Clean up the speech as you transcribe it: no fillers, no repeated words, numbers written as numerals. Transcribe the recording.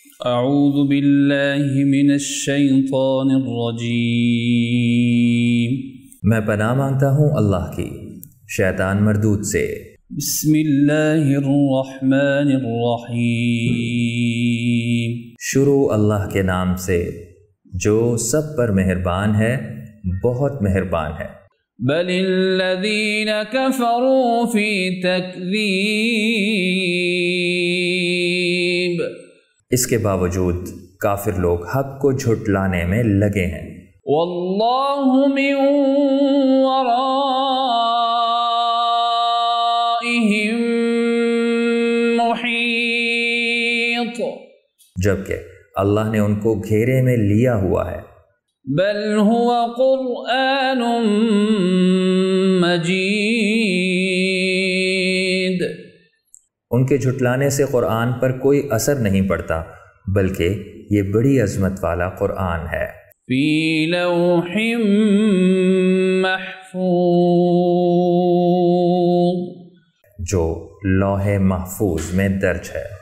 اعوذ باللہ من الشیطان الرجیم، میں پناہ مانگتا ہوں اللہ کی شیطان مردود سے۔ بسم اللہ الرحمن الرحیم، شروع اللہ کے نام سے جو سب پر مہربان ہے، بہت مہربان ہے۔ بل الذین کفروا فی تکذیب، اس کے باوجود کافر لوگ حق کو جھٹلانے میں لگے ہیں۔ واللہ من ورائہم محیط، جبکہ اللہ نے ان کو گھیرے میں لیا ہوا ہے۔ بل هو قرآن مجید، ان کے جھٹلانے سے قرآن پر کوئی اثر نہیں پڑتا، بلکہ یہ بڑی عظمت والا قرآن ہے۔ فی لوح محفوظ، جو لوح محفوظ میں درج ہے۔